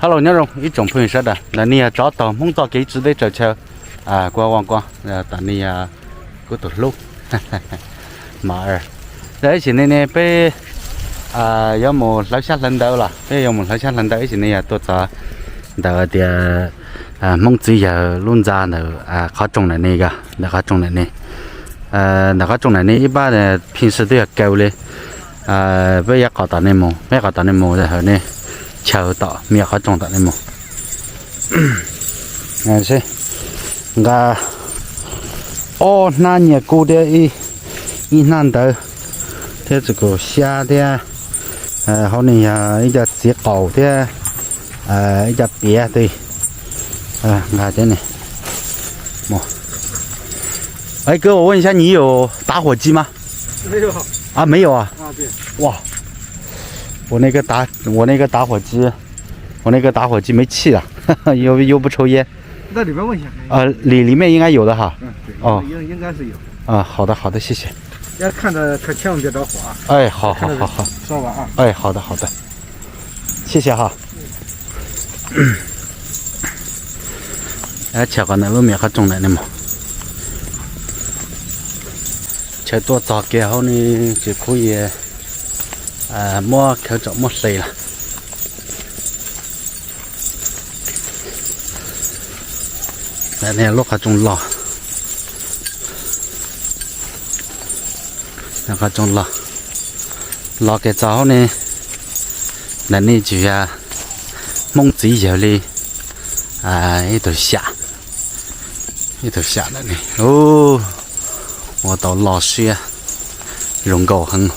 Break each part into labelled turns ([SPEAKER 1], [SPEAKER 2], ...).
[SPEAKER 1] Hello nhớ rồi, ít trồng phơi sát đã. Là nia chó tàu mong tàu cái chữ đấy chờ chờ. Qua quang qua, tại nia có tụt lúc. Mà đấy chỉ nên nè bé có một lái sát lần đầu là, bé có một lái sát lần đầu chỉ nên tôi cho đầu thì mong chỉ giờ luôn ra nữa khó trồng này nè cả, là khó trồng này nè. Là khó trồng này nè, 一般的平时都要够嘞。bây giờ có tận này mù, bây giờ tận này mù rồi này. chờ tỏ miệng khó trồng tận này một này xem gà ô na nhà cô đây y nan đó thế chỉ có xa thế hôm nay ít giờ xé cầu thế ít giờ bía thì gà thế này một哎哥我问一下你有打火机吗
[SPEAKER 2] 没有
[SPEAKER 1] 啊没有啊
[SPEAKER 2] 对
[SPEAKER 1] 哇我那个打火机没气了，又不抽烟。
[SPEAKER 2] 在里面问一下。
[SPEAKER 1] 里面应该有的哈。
[SPEAKER 2] 对。
[SPEAKER 1] 哦，
[SPEAKER 2] 应该是有。
[SPEAKER 1] 好的，谢谢。
[SPEAKER 2] 要看着可千万别着火啊。
[SPEAKER 1] 哎，好。
[SPEAKER 2] 说完啊。
[SPEAKER 1] 哎，好的，谢谢哈。切个那路面还种了呢嘛？切多早给好呢就可以。摸口罩摸碎了，那路还种老，那个种老给早呢，那你就要蒙自己的一头下了呢，哦，我到老水容够很。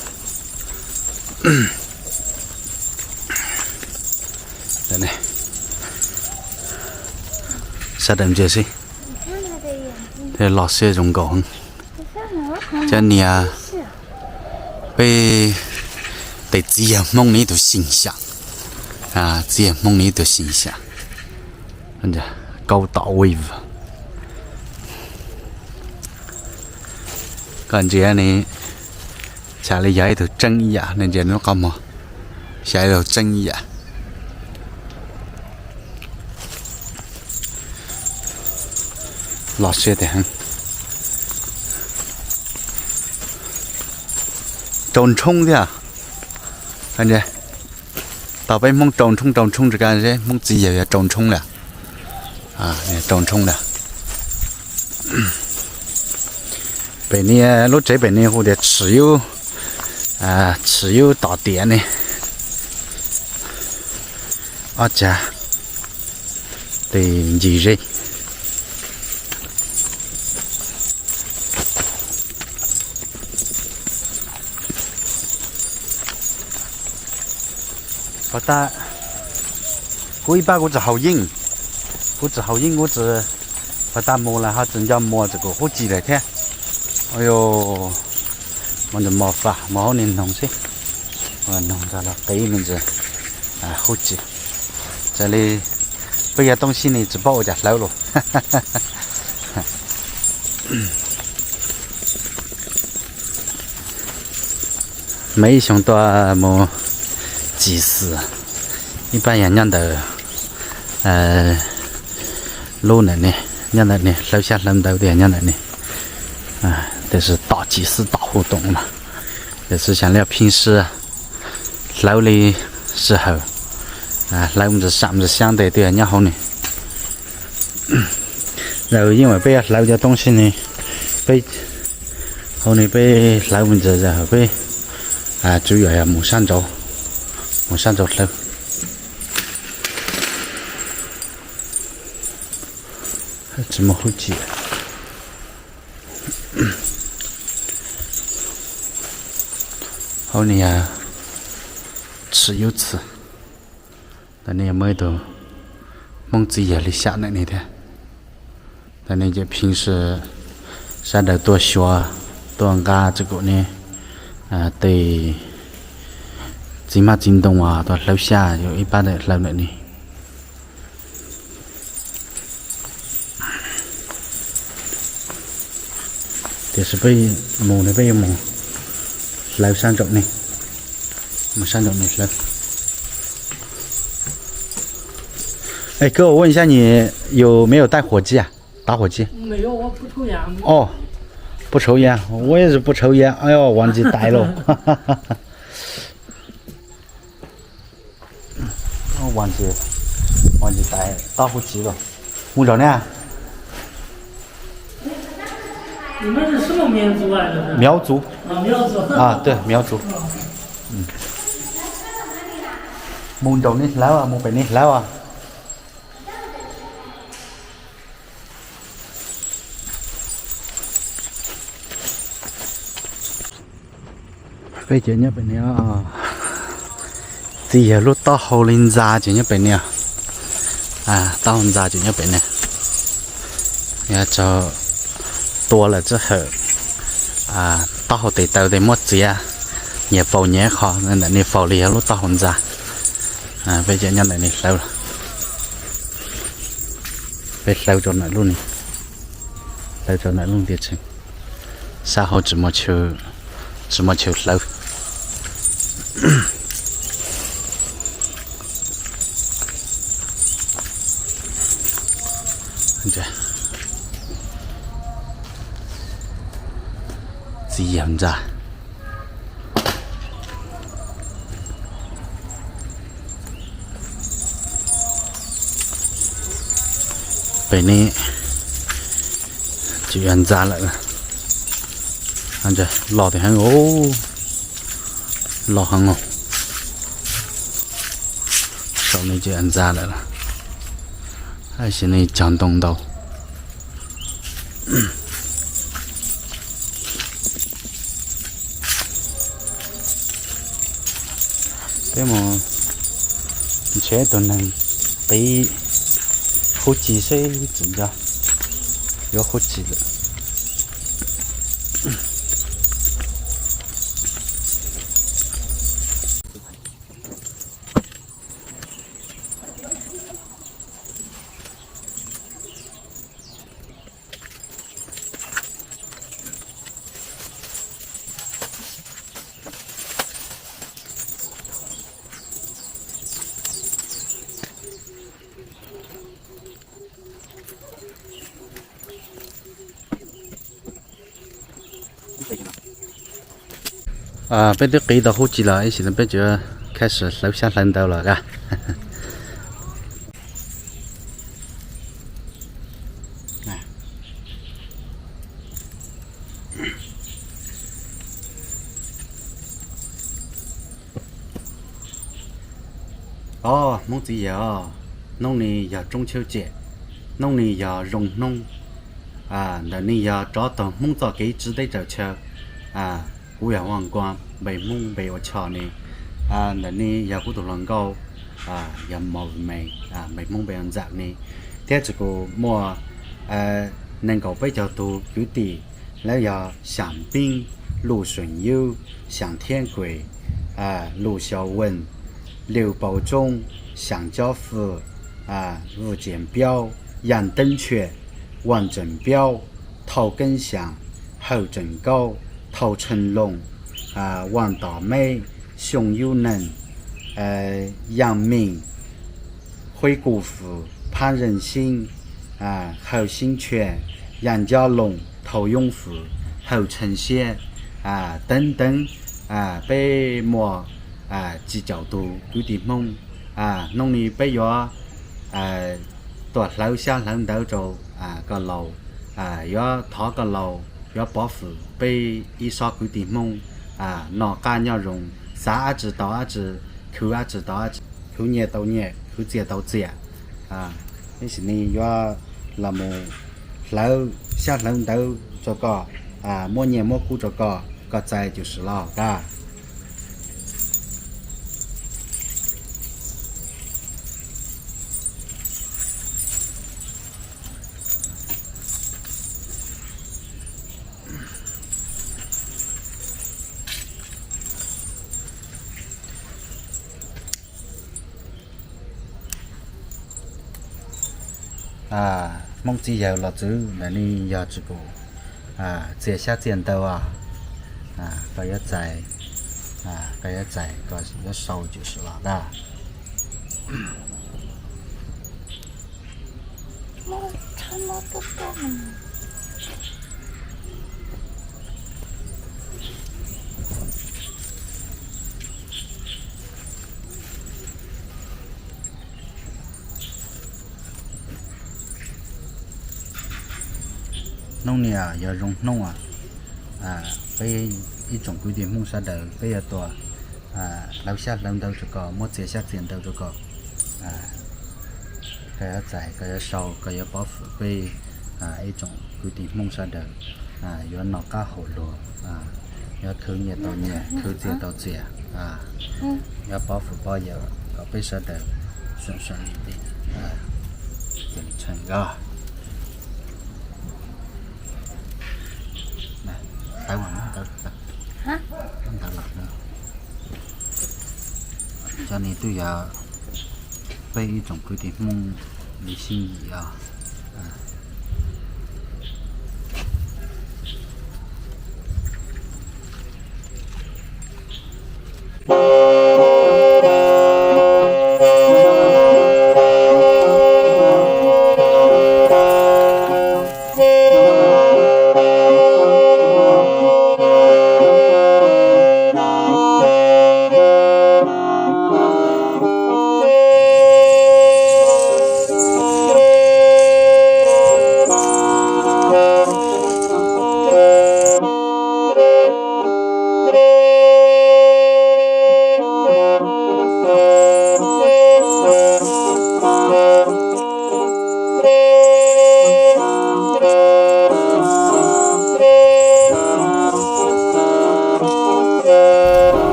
[SPEAKER 1] đây này sao đậm chưa xí thế lọt xe dùng gỗ cho nhà bây để chia mong ní được hình象chia mong ní được hình象bây giờ câu tạo wave còn chị này trả lời giải được tranh giả nên giờ nó có mà giải được tranh giả lọt xe thì hăng trồng冲的看见到被蒙trồng冲这个是蒙自己也trồng冲了trồng冲了北呢路这边呢或者持有到点呢家的热热但我一般我只好硬，我只把它摸了，它真叫摸这个好挤来看，哎呦，我就摸法，摸好你弄些，我弄到了这一面子，好挤，这里这些东西呢只把我家漏了，没想到么。及时，一般人家的路人呢，人家呢楼下人头的人家呢，这是大集市大活动嘛，也是想了平时楼的时候楼子上子相对对人家好呢，然后因为被楼的东西呢被后呢被楼子然后被主要要木上走。我上走楼，怎么会挤？后年吃有吃，但你也没得蒙自己里下来那天，但你就平时上的多学多干这个呢，对。起码进动到楼下有一般的楼了呢。这是被木的被木楼上种呢，木上种呢楼。哎，哥，我问一下，你有没有带火机啊？打火机？
[SPEAKER 3] 没有，我不抽烟。
[SPEAKER 1] 哦，不抽烟，我也是不抽烟。哎呦，忘记带了。我忘记带打火机了。我叫呢？
[SPEAKER 3] 你们是什么民族啊？这是？
[SPEAKER 1] 苗族。
[SPEAKER 3] 啊，苗族。
[SPEAKER 1] 啊，对，苗族。muốn trồng nít láo à, muốn phải nít láo à. Bây giờ nhớ bên này thì lúc tao hậu linh ra chỉ nhớ bên này tao hậu ra chỉ nhớ bên này nhà cho tua là rất hở tao hậu tây tao để mất gì nhà phổ nhé khó nên là nhà phổ liền lúc tao hậu ra bây giờ nhân lại này lâu rồi bây lâu cho lại luôn này lâu cho lại luôn địa chừng sao họ chỉ một chiều lâu gì vậy ra bên này chỉ ăn ra lại ăn chưa lò thì hàng ô lò hàng ngon sau này chỉ ăn ra lại là hay là này chẳng đông đâu thế mà chế tuần này tí hỗ trợ sẽ怎样要hỗ trợ了bây giờ kỹ đã hỗ trợ lại thì bây giờ开始楼下轮到了嘎mong gì giờ nông này giờ trung秋节nông này giờ rồng nông là này giờ cho tao mong cho cái chỉ để chờ chờ cú giờ hoàng quan bày mông bày ở chợ này là này giờ cú tụi lần câu giờ màu mày bày mông bày ăn giặc này thế chỉ có mua nên cầu bây giờ tụ cứu tỷ lấy giờ sản binh lũ xuân yêu sản thiên quỷ lũ xiao文刘保忠想交付吴建标杨登雀王振彪陶根祥侯振高陶成龙王大美熊有能杨明灰姑父潘仁兴侯兴全杨家龙陶永福侯成贤等等被莫chỉ cháu tụ cứ tìm mong nông này bây giờ tuột lâu xa lần đầu rồi cái lầu do thọ cái lầu do bỏ phụ bây ý sao cứ tìm mong nó cá nhau rồng xã chỉ tao chỉ khử chỉ tao khử nhẹ tao nhẹ khử chia tao chia cái gì này do là một lâu xa lần đầu cho có mua nhẹ mua cũ cho có trái就是了嘎mong chỉ giờ là chứ là đi giờ chỉ có chia sẻ tiền đâu cái trái có sâu就是了的 nông nè giờ rong nông bây ít trồng quy định mông sa đời bây giờ tòa lâu sát lâu đâu cho có một chế sát tiền đâu cho có cái giải cái sau cái bảo phụ bây ít trồng quy định mông sa đời giờ nó cá hồ lúa giờ thứ nhiệt tàu nhiệt thứ tiền tàu tiền giờ bảo phụ bao giờ có bây sa đời xuân xuân đi tiền chân ra tại mà nó tao
[SPEAKER 4] hả
[SPEAKER 1] không tao lật nữa cho nên tôi giờ bây trồng cái thì mong đi xin gì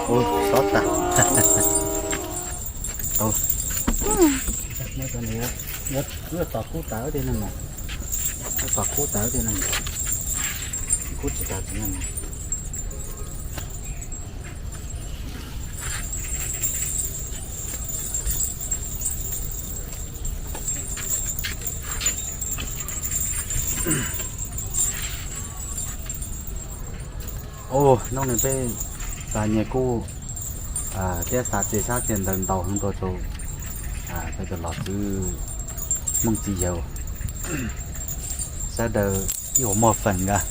[SPEAKER 1] ôi xót ta thôi mấy con này nhất cứ tọt cú táo đây nè mà tọt cú táo đây nè cú chỉ táo thế này ô nông này bên và nhà cô cái xã chế xã tiền đồng đầu không có chỗ bây giờ lọt chứ mong chỉ dầu sẽ được yêu một phần cả